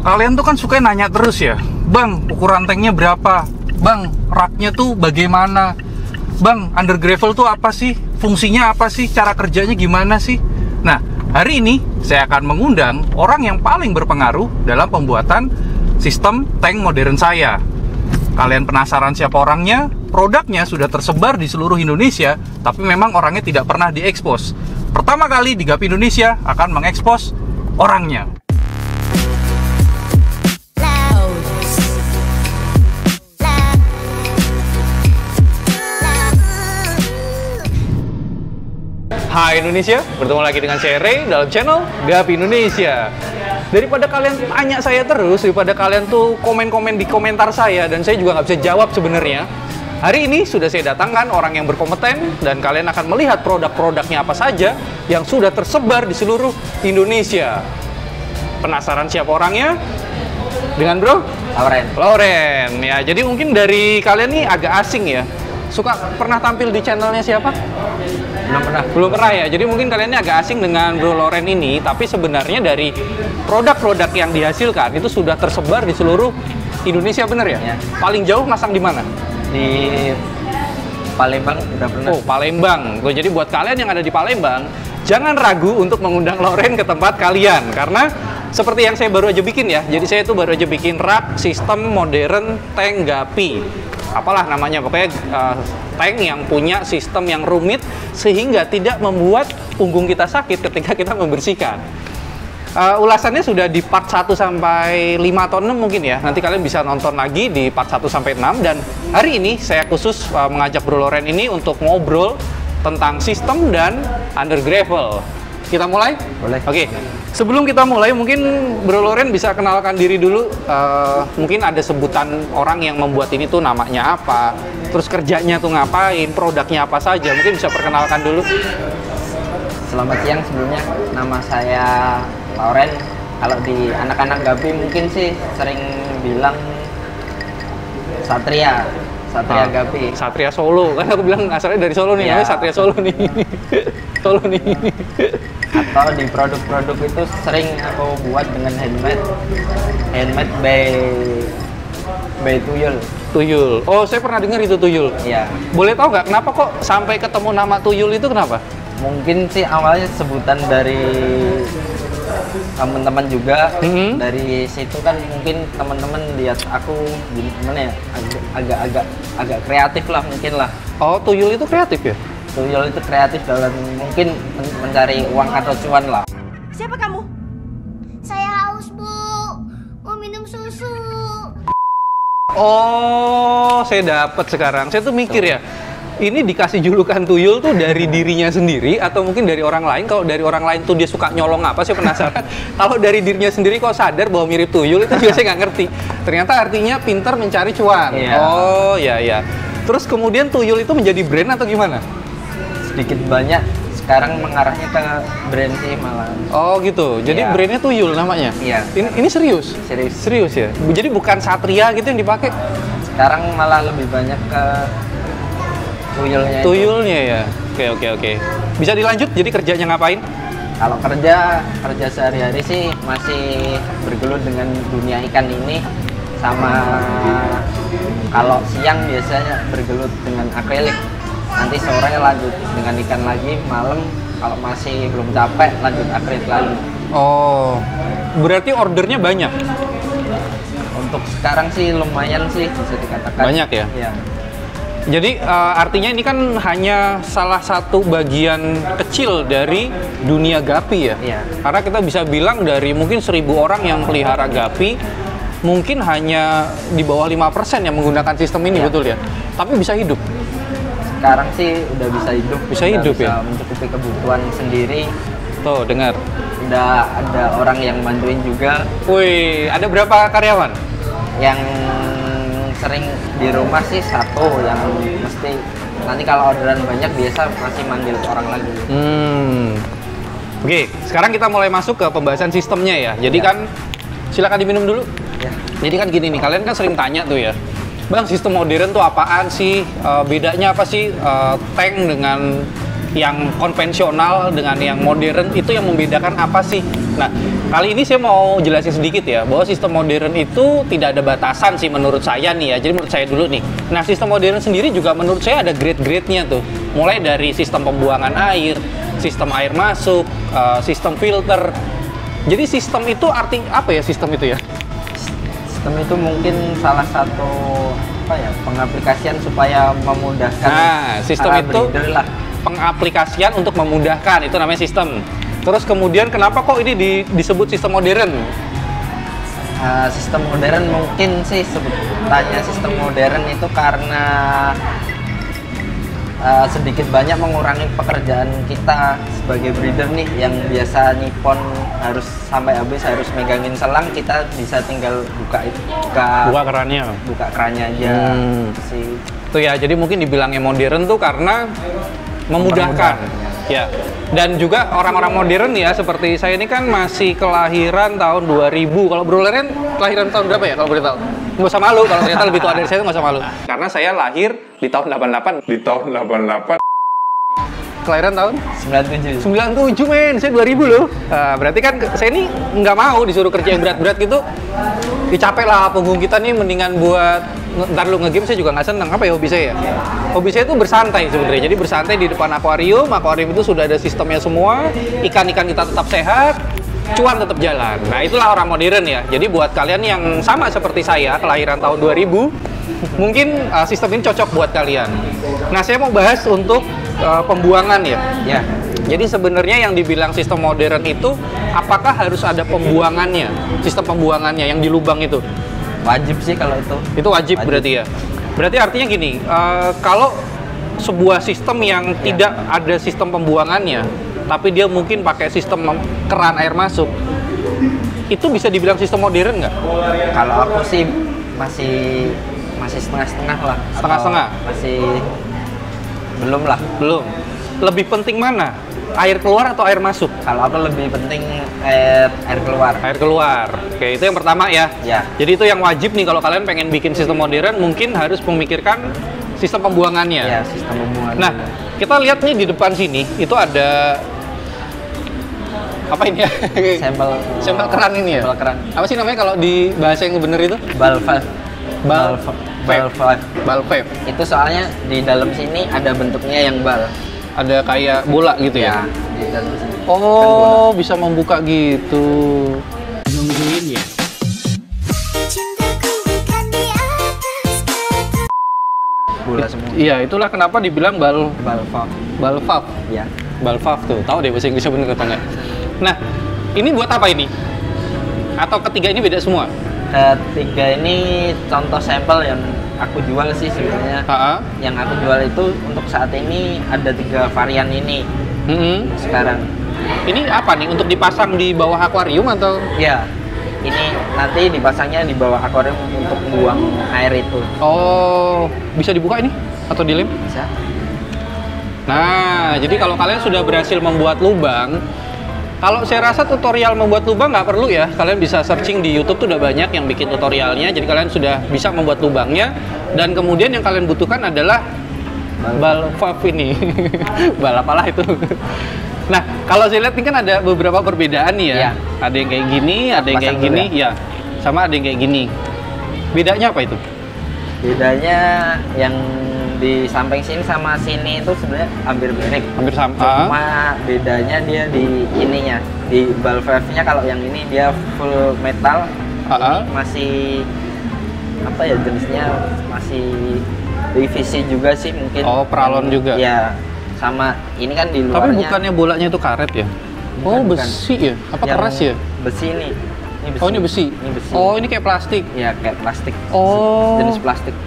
Kalian tuh kan suka nanya terus ya, Bang, ukuran tanknya berapa? Bang, raknya tuh bagaimana? Bang, under gravel tuh apa sih? Fungsinya apa sih? Cara kerjanya gimana sih? Nah, hari ini saya akan mengundang orang yang paling berpengaruh dalam pembuatan sistem tank modern saya. Kalian penasaran siapa orangnya? Produknya sudah tersebar di seluruh Indonesia, tapi memang orangnya tidak pernah diekspos. Pertama kali di GAP Indonesia akan mengekspos orangnya. Hai Indonesia, bertemu lagi dengan saya Ray dalam channel GAP Indonesia. Daripada kalian tanya saya terus, daripada kalian tuh komen-komen di komentar saya dan saya juga nggak bisa jawab sebenarnya, hari ini sudah saya datangkan orang yang berkompeten dan kalian akan melihat produk-produknya apa saja yang sudah tersebar di seluruh Indonesia. Penasaran siapa orangnya? Dengan Bro? Lauren. Ya, jadi mungkin dari kalian nih agak asing ya. Pernah tampil di channelnya siapa? Belum pernah ya. Jadi mungkin kalian ini agak asing dengan Bro Lauren ini, tapi sebenarnya dari produk-produk yang dihasilkan itu sudah tersebar di seluruh Indonesia, bener ya? Paling jauh masang di mana? Di Palembang udah pernah. Oh, Palembang. Jadi buat kalian yang ada di Palembang, jangan ragu untuk mengundang Lauren ke tempat kalian, karena seperti yang saya baru aja bikin ya. Jadi saya itu baru aja bikin rak sistem modern tank GAPI. Apalah namanya, pokoknya tank yang punya sistem yang rumit sehingga tidak membuat punggung kita sakit ketika kita membersihkan. Ulasannya sudah di part 1 sampai 5 atau 6 mungkin ya. Nanti kalian bisa nonton lagi di part 1 sampai 6. Dan hari ini saya khusus mengajak Bro Lauren ini untuk ngobrol tentang sistem dan under gravel. Kita mulai? Boleh. Oke. Sebelum kita mulai, mungkin Bro Lauren bisa kenalkan diri dulu. Mungkin ada sebutan orang yang membuat ini tuh namanya apa, terus kerjanya tuh ngapain, produknya apa saja. Mungkin bisa perkenalkan dulu. Selamat siang sebelumnya. Nama saya Lauren. Kalau di anak-anak GAPI mungkin sih sering bilang Satria GAPI. Satria Solo. Kan aku bilang asalnya dari Solo nih, namanya Satria Solo nih. Solo nih. Atau di produk-produk itu sering aku buat dengan handmade by Tuyul. Oh, saya pernah dengar itu Tuyul. Iya. Boleh tahu nggak kenapa kok sampai ketemu nama Tuyul itu, kenapa? Mungkin sih awalnya sebutan dari teman-teman juga. Dari situ kan mungkin teman-teman lihat aku gimana ya, agak kreatif lah mungkin lah. Oh, Tuyul itu kreatif ya? Tuyul itu kreatif dalam mungkin mencari uang atau cuan lah. Siapa kamu? Saya haus, Bu. Mau minum susu. Oh, saya dapat sekarang. Saya tuh mikir ya, ini dikasih julukan Tuyul tuh dari dirinya sendiri atau mungkin dari orang lain? Kalau dari orang lain tuh dia suka nyolong apa, saya penasaran. Kalau dari dirinya sendiri kok sadar bahwa mirip Tuyul, itu juga saya nggak ngerti. Ternyata artinya pintar mencari cuan. Iya. Oh, ya. Terus kemudian Tuyul itu menjadi brand atau gimana? Sedikit banyak sekarang mengarahnya ke brand sih malah. Oh gitu, jadi Iya. Brandnya Tuyul namanya? Iya. Ini serius? Serius ya? Jadi bukan Satria gitu yang dipakai? Sekarang malah lebih banyak ke Tuyulnya ya? Oke. Bisa dilanjut, jadi kerjanya ngapain? Kalau kerja sehari-hari sih masih bergelut dengan dunia ikan ini. Sama kalau siang biasanya bergelut dengan akrilik. Nanti sore lanjut dengan ikan lagi, malam kalau masih belum capek lanjut akrilik lagi. Oh, berarti ordernya banyak? Untuk sekarang sih lumayan sih bisa dikatakan. Banyak ya? Iya. Jadi artinya ini kan hanya salah satu bagian kecil dari dunia GAPI ya? Iya. Karena kita bisa bilang dari mungkin 1000 orang yang pelihara GAPI, mungkin hanya di bawah 5% yang menggunakan sistem ini, Iya. betul ya? Tapi bisa hidup? Sekarang sih udah bisa hidup. Bisa hidup ya? Mencukupi kebutuhan sendiri. Tuh, dengar. Udah ada orang yang bantuin juga. Wih, ada berapa karyawan? Yang sering di rumah sih satu, yang mesti nanti kalau orderan banyak biasa masih manggil orang lagi. Oke, sekarang kita mulai masuk ke pembahasan sistemnya ya. Jadi kan, silakan diminum dulu. Ya. Jadi kan gini nih, kalian kan sering tanya tuh ya, Bang, sistem modern tuh apaan sih? Bedanya apa sih tank dengan yang konvensional dengan yang modern itu yang membedakan apa sih? Nah, kali ini saya mau jelasin sedikit ya, bahwa sistem modern itu tidak ada batasan sih menurut saya nih ya. Jadi menurut saya dulu nih. Nah, sistem modern sendiri juga menurut saya ada grade-grade-nya tuh. Mulai dari sistem pembuangan air, sistem air masuk, sistem filter. Jadi sistem itu arti apa ya sistem itu ya? Sistem itu mungkin salah satu pengaplikasian supaya memudahkan. Nah, sistem para itu breeder lah. pengaplikasian untuk memudahkan, itu namanya sistem. Terus kemudian kenapa kok ini disebut sistem modern? Sistem modern mungkin sih sebutannya sistem modern itu karena sedikit banyak mengurangi pekerjaan kita sebagai breeder nih, yang biasa nyipon harus sampai habis, harus megangin selang, kita bisa tinggal buka Kerannya. buka kerannya aja sih. Tuh ya, jadi mungkin dibilangnya modern tuh karena memudahkan. Ya. Dan juga orang-orang modern ya, seperti saya ini kan masih kelahiran tahun 2000. Kalau Bro Leren kelahiran tahun berapa ya kalau boleh tahu? Nggak usah malu, kalau ternyata lebih tua dari saya nggak usah malu. Karena saya lahir di tahun 88. Di tahun 88. Kelahiran tahun? 97. 97 men, saya 2000 loh. Berarti kan saya ini nggak mau disuruh kerja yang berat-berat gitu. Capek lah punggung kita nih, mendingan buat ntar lu nge-game saya juga nggak seneng. Apa ya hobi saya? Hobi saya itu bersantai sebenarnya. Jadi bersantai di depan akuarium. Akuarium itu sudah ada sistemnya semua. Ikan-ikan kita tetap sehat, cuan tetap jalan. Nah, itulah orang modern ya. Jadi buat kalian yang sama seperti saya, kelahiran tahun 2000, mungkin sistem ini cocok buat kalian. Nah, saya mau bahas untuk pembuangan ya. Ya. Jadi sebenarnya yang dibilang sistem modern itu, apakah harus ada pembuangannya? Sistem pembuangannya yang di lubang itu? Wajib sih kalau itu. Itu wajib berarti ya? Berarti artinya gini, kalau sebuah sistem yang tidak ada sistem pembuangannya, tapi dia mungkin pakai sistem keran air masuk, itu bisa dibilang sistem modern nggak? Kalau aku sih masih setengah-setengah lah. Setengah-setengah? Masih belum lah. Belum. Lebih penting mana? Air keluar atau air masuk? Kalau aku lebih penting air keluar. Air keluar. Oke, itu yang pertama ya. Ya. Jadi itu yang wajib nih kalau kalian pengen bikin sistem modern, mungkin harus memikirkan sistem pembuangannya. Ya, sistem pembuangan. Nah, kita lihat nih di depan sini, itu ada apa ini ya? Sampel keran ini ya? Sampel keran. Apa sih namanya kalau di bahasa yang bener itu? Valve. Valve. Itu soalnya di dalam sini ada bentuknya yang bal. Ada kayak bola gitu ya? Di dalam sini. Oh, bisa membuka gitu. Nungguin ya. Cintaku bukan di atas kata. Bola semua. Iya, itulah kenapa dibilang Valve. valve. Ya. Valve tuh. Tahu deh bahasa Inggrisnya bener atau enggak? Nah, ini buat apa ini? Atau ketiga ini beda semua? Ketiga ini contoh sampel yang aku jual sih sebenarnya. Yang aku jual itu untuk saat ini ada 3 varian ini. Sekarang. Ini apa nih? Untuk dipasang di bawah akuarium atau? Ya. Ini nanti dipasangnya di bawah akuarium untuk buang air itu. Oh, bisa dibuka ini? Atau dilem? Bisa. Nah, jadi kalau kalian sudah berhasil membuat lubang, kalau saya rasa tutorial membuat lubang nggak perlu ya. Kalian bisa searching di YouTube tuh udah banyak yang bikin tutorialnya. Jadi kalian sudah bisa membuat lubangnya. Dan kemudian yang kalian butuhkan adalah bal valve ini. Bal apalah itu. Nah, kalau saya lihat ini kan ada beberapa perbedaan nih ya. Ya. Ada yang kayak gini, ada yang kayak gini, ya. Sama ada yang kayak gini. Bedanya apa itu? Bedanya yang di samping sini sama sini itu sebenarnya hampir mirip. Hampir sama. Cuma bedanya dia di ininya, di bal valve-nya. Kalau yang ini dia full metal, ini masih apa ya jenisnya, masih PVC juga sih mungkin. Oh, peralon juga. Ya, sama ini kan di luarnya. Tapi bukannya bolanya itu karet ya? Bukan, oh, besi ya? Apa yang keras ya? Besi ini. Ini besi. Oh, ini besi. Ini besi. Oh, ini kayak plastik. Ya, kayak plastik. Oh. Jenis plastik.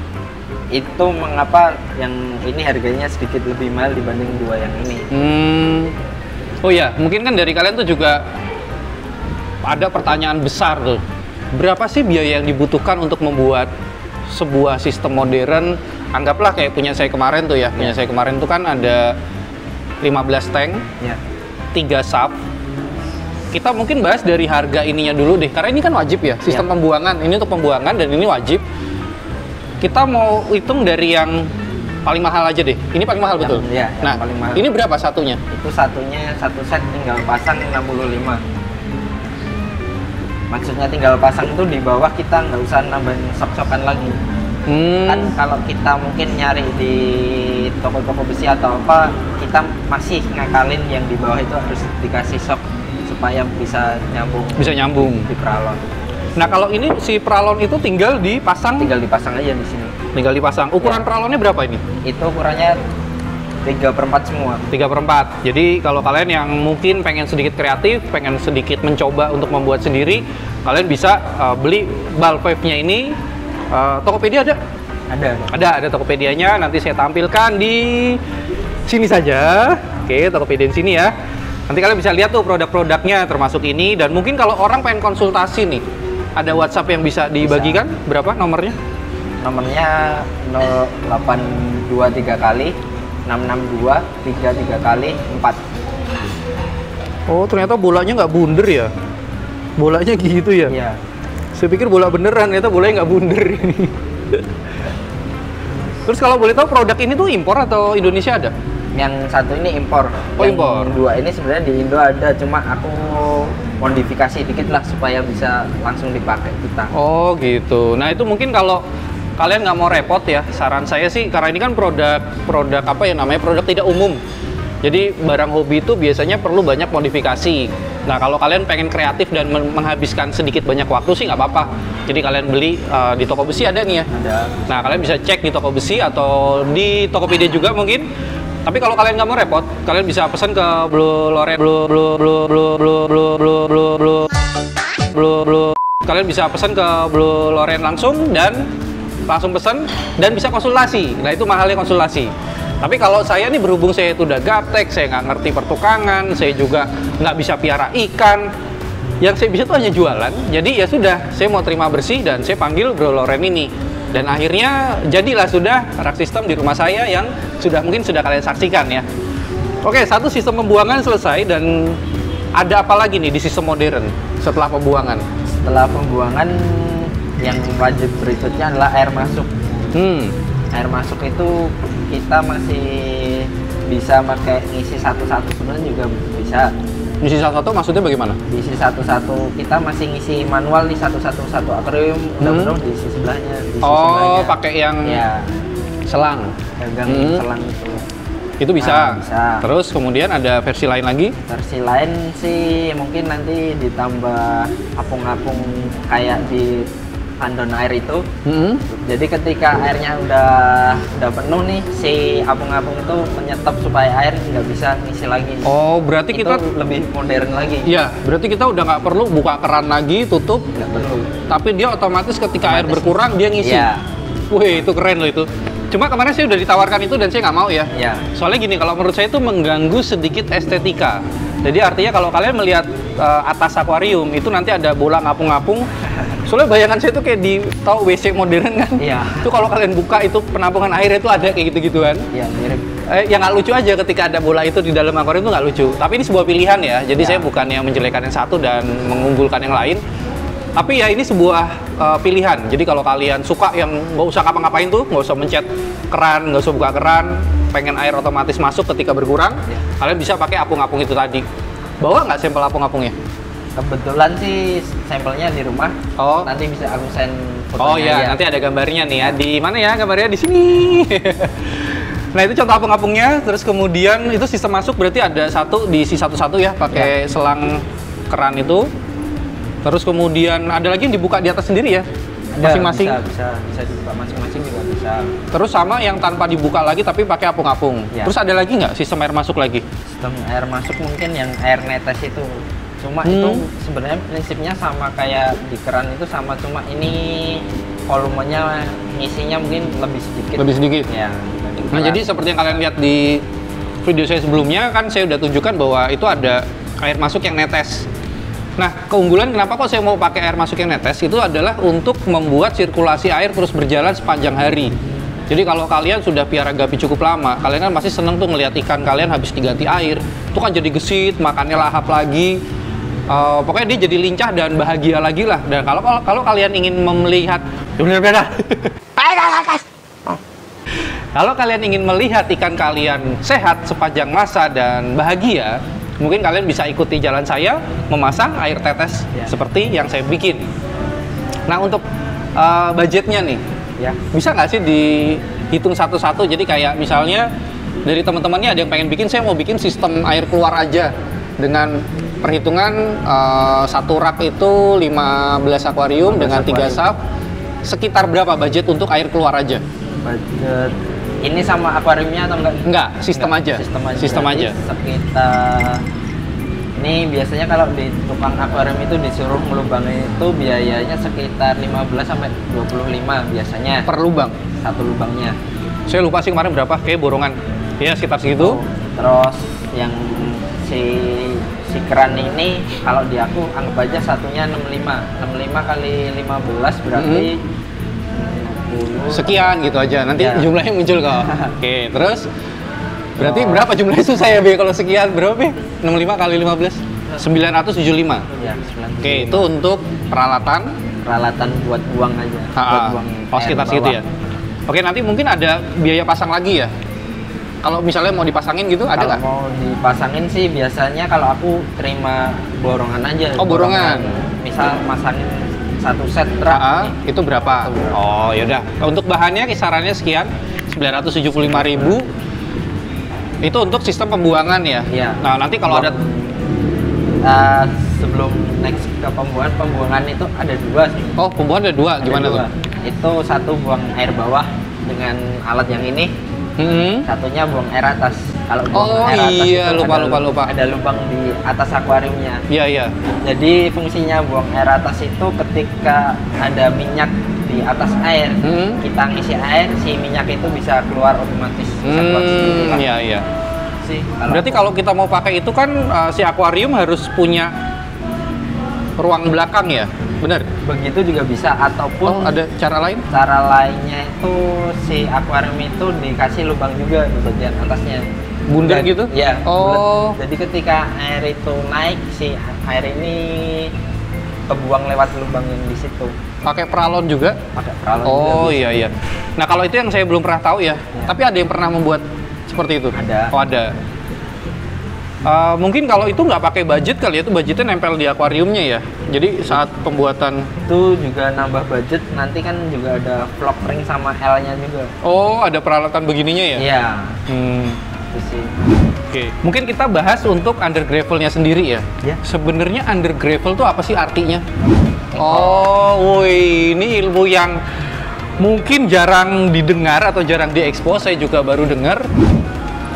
Itu mengapa yang ini harganya sedikit lebih mahal dibanding 2 yang ini. Oh ya, mungkin kan dari kalian tuh juga ada pertanyaan besar tuh. Berapa sih biaya yang dibutuhkan untuk membuat sebuah sistem modern? Anggaplah kayak punya saya kemarin tuh ya. Punya saya kemarin tuh kan ada 15 tank, 3 sub. Kita mungkin bahas dari harga ininya dulu deh, karena ini kan wajib ya, sistem pembuangan. Ini untuk pembuangan dan ini wajib. Kita mau hitung dari yang paling mahal aja deh. Ini paling mahal betul. Iya, yang Nah, paling mahal. ini berapa satunya? Itu satunya satu set tinggal pasang 65. Maksudnya tinggal pasang itu di bawah kita nggak usah nambahin sok-sokan lagi. Kan kalau kita mungkin nyari di toko-toko besi atau apa, kita masih ngakalin yang di bawah itu harus dikasih sok supaya bisa nyambung. Bisa nyambung. Di pralon. Nah, kalau ini si pralon itu tinggal dipasang. Tinggal dipasang aja di sini. Tinggal dipasang. Ukuran pralonnya berapa ini? Itu ukurannya 3/4 semua. 3/4. Jadi kalau kalian yang mungkin pengen sedikit kreatif, pengen sedikit mencoba untuk membuat sendiri, kalian bisa beli ball valve-nya ini. Tokopedia ada? Ada Tokopedianya. Nanti saya tampilkan di sini saja. Oke, Tokopedia di sini ya. Nanti kalian bisa lihat tuh produk-produknya termasuk ini. Dan mungkin kalau orang pengen konsultasi nih, ada WhatsApp yang bisa dibagikan? Berapa nomornya? Nomornya 0823 kali 662 33 kali 4. Oh, ternyata bolanya nggak bunder ya? Bolanya gitu ya? Iya. Saya pikir bola beneran, ternyata bolanya nggak bunder ini. Terus kalau boleh tahu produk ini tuh impor atau Indonesia ada? Yang satu ini impor. Oh, impor. Yang dua ini sebenarnya di Indo ada, cuma aku modifikasi dikit lah supaya bisa langsung dipakai kita. Oh gitu. Nah itu mungkin kalau kalian nggak mau repot ya, saran saya sih, karena ini kan produk apa ya namanya, produk tidak umum. Jadi barang hobi itu biasanya perlu banyak modifikasi. Nah kalau kalian pengen kreatif dan menghabiskan sedikit banyak waktu sih nggak apa-apa. Jadi kalian beli di toko besi ada nih ya. Ada. Nah kalian bisa cek di toko besi atau di Tokopedia juga mungkin. Tapi kalau kalian nggak mau repot, kalian bisa pesan ke Blue Loren, Kalian bisa pesan ke Blue Loren langsung dan langsung pesan dan bisa konsultasi. Nah itu mahalnya konsultasi. Tapi kalau saya nih berhubung saya itu udah gaptek, saya nggak ngerti pertukangan, saya juga nggak bisa piara ikan. Yang saya bisa tuh hanya jualan. Jadi ya sudah, saya mau terima bersih dan saya panggil Bro Loren ini. Dan akhirnya jadilah sudah rak sistem di rumah saya yang mungkin sudah kalian saksikan ya. Oke, satu sistem pembuangan selesai dan ada apa lagi nih di sistem modern setelah pembuangan? Setelah pembuangan yang wajib berikutnya adalah air masuk. Air masuk itu kita masih bisa pakai ngisi satu-satu, sebenarnya juga bisa. Ngisi satu-satu maksudnya bagaimana? Ngisi satu-satu, kita masih ngisi manual nih satu akuarium, udah di sisi sebelahnya. Oh, pakai yang ya, selang. gagang selang itu. Itu bisa. Bisa. Terus kemudian ada versi lain lagi? Versi lain sih mungkin nanti ditambah apung-apung kayak di tandon air itu. Jadi ketika airnya udah penuh nih, si apung-apung itu menyetop supaya air nggak bisa ngisi lagi. Oh, berarti itu kita lebih modern lagi. Iya, berarti kita udah nggak perlu buka keran lagi, tutup. Nggak perlu. Tapi dia otomatis ketika air berkurang dia ngisi. Iya. Wih, itu keren loh itu. Cuma kemarin saya udah ditawarkan itu dan saya nggak mau ya. Iya. Soalnya gini, kalau menurut saya itu mengganggu sedikit estetika. Jadi artinya kalau kalian melihat atas akuarium itu nanti ada bola ngapung-ngapung. Soalnya bayangan saya tuh kayak di tahu WC modern kan. Iya. Itu kalau kalian buka itu penampungan airnya itu ada kayak gitu-gituan. Iya, mirip. Yang nggak lucu aja ketika ada bola itu di dalam akuarium itu nggak lucu. Tapi ini sebuah pilihan ya. Jadi Ya. saya bukan yang menjelekkan yang satu dan mengunggulkan yang lain. Tapi ya ini sebuah pilihan. Jadi kalau kalian suka yang nggak usah ngapa-ngapain tuh, nggak usah mencet keran, nggak usah buka keran, pengen air otomatis masuk ketika berkurang, kalian bisa pakai apung-apung itu tadi. Bawa nggak sampel apung-apungnya? Kebetulan sih sampelnya di rumah. Oh. Nanti bisa aku send fotonya. Oh iya, aja. nanti ada gambarnya nih ya. Di mana ya gambarnya? Di sini. Nah itu contoh apung-apungnya. Terus kemudian itu sistem masuk berarti ada satu diisi satu-satu ya, pakai selang keran itu. Terus kemudian ada lagi yang dibuka di atas sendiri ya? Masing-masing? Bisa dibuka masing-masing juga bisa. Terus sama yang tanpa dibuka lagi tapi pakai apung-apung. Ya. Terus ada lagi nggak sistem air masuk lagi? Sistem air masuk mungkin yang air netes itu. Cuma itu sebenarnya prinsipnya sama kayak di keran itu sama, cuma ini volumenya ngisinya mungkin lebih sedikit. Lebih sedikit? Ya. Nah jadi seperti yang kalian lihat di video saya sebelumnya kan saya udah tunjukkan bahwa itu ada air masuk yang netes. Nah, keunggulan kenapa kok saya mau pakai air masuk yang netes itu adalah untuk membuat sirkulasi air terus berjalan sepanjang hari. Jadi kalau kalian sudah piara gapi cukup lama, kalian kan pasti seneng tuh ngelihat ikan kalian habis diganti air. Itu kan jadi gesit, makannya lahap lagi. Pokoknya dia jadi lincah dan bahagia lagi lah. Dan kalau kalian ingin melihat Kalau kalian ingin melihat ikan kalian sehat sepanjang masa dan bahagia, mungkin kalian bisa ikuti jalan saya memasang air tetes seperti yang saya bikin. Nah, untuk budgetnya nih, Ya. bisa nggak sih dihitung satu-satu? Jadi kayak misalnya dari teman-temannya ada yang pengen bikin, saya mau bikin sistem air keluar aja dengan perhitungan satu rak itu 15 akuarium dengan 3 saf. Sekitar berapa budget untuk air keluar aja? Budget ini sama akuariumnya atau enggak? Enggak, sistem aja. Sistem Jadi aja. Sekitar ini biasanya kalau di tukang akuarium itu disuruh ngelubangin itu biayanya sekitar 15 sampai 25 biasanya Per lubang. satu lubangnya. Saya lupa sih kemarin berapa, kayak borongan. Ya, sekitar segitu. Terus yang si keran ini kalau di aku anggap aja satunya 65. 65 kali 15 berarti 60. Sekian gitu aja. Nanti Ya. jumlahnya muncul kok. Oke, terus berarti berapa jumlahnya susah ya, Be? Kalau sekian berapa, Be? 65 kali 15? 975. Ya, Oke, itu untuk peralatan. peralatan buat buang aja. Buat buang Oh, sekitar air segitu bawah. ya. Oke, nanti mungkin ada biaya pasang lagi ya. Kalau misalnya mau dipasangin gitu, ada Kalau nggak? mau dipasangin sih biasanya kalau aku terima borongan aja. Oh, borongan. Misal masangin satu set truk nih. Itu berapa? Oh, yaudah. Untuk bahannya kisarannya sekian, 975.000. Itu untuk sistem pembuangan ya? Iya. Nah, nanti kalau ada... Sebelum next ke pembuangan itu ada dua sih. Oh, pembuangan ada dua. Ada Gimana dua. tuh? Itu satu buang air bawah dengan alat yang ini, satunya buang air atas. Kalau buang Oh, air atas iya, itu lupa. ada lubang di atas akuariumnya. Iya, iya. Jadi fungsinya buang air atas itu ketika ada minyak di atas air, kita ngisi air, si minyak itu bisa keluar otomatis. Bisa keluar sendiri lah. Iya, iya. Sih, Berarti kalau kita mau pakai itu kan si akuarium harus punya ruang belakang ya? Bener? begitu juga bisa, ataupun Oh, ada cara lain? cara lainnya itu si akuarium itu dikasih lubang juga di bagian atasnya. Bundar Dan- gitu? Iya. Oh. bulat. Jadi ketika air itu naik, si air ini kebuang lewat lubang yang di situ. Pakai peralon juga? Pakai peralon juga Oh, bisa. iya, iya. Nah, kalau itu yang saya belum pernah tahu ya. Tapi ada yang pernah membuat seperti itu? Ada. Oh, ada. Mungkin kalau itu nggak pakai budget kali ya, itu budgetnya nempel di akuariumnya ya. Jadi saat pembuatan, Itu juga nambah budget, nanti kan juga ada vlog ring sama L-nya juga. oh ada peralatan begininya ya? Iya, Hmm, itu sih. Oke. Mungkin kita bahas untuk under gravelnya sendiri ya. Ya. Sebenarnya under gravel tuh apa sih artinya? Oh, woi, ini ilmu yang mungkin jarang didengar atau jarang diekspos. Saya juga baru dengar.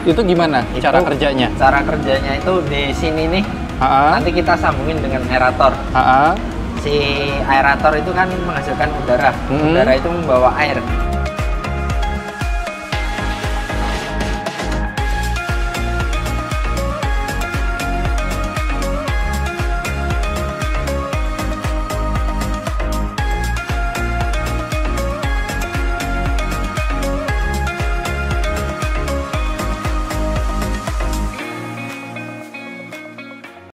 Itu gimana cara Itu- kerjanya? Cara kerjanya itu di sini nih, Ah, nanti kita sambungin dengan aerator. ah, Si aerator itu kan menghasilkan udara. Mm-hmm. Udara itu membawa air.